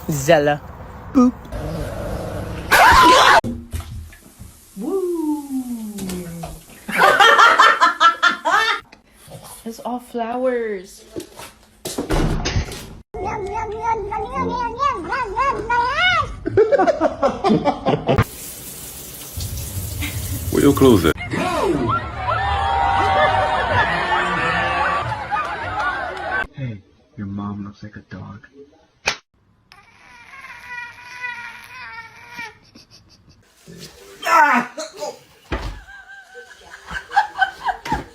Zella. Boop. It's all flowers. Where your clothes at? Hey, your mom looks like a dog.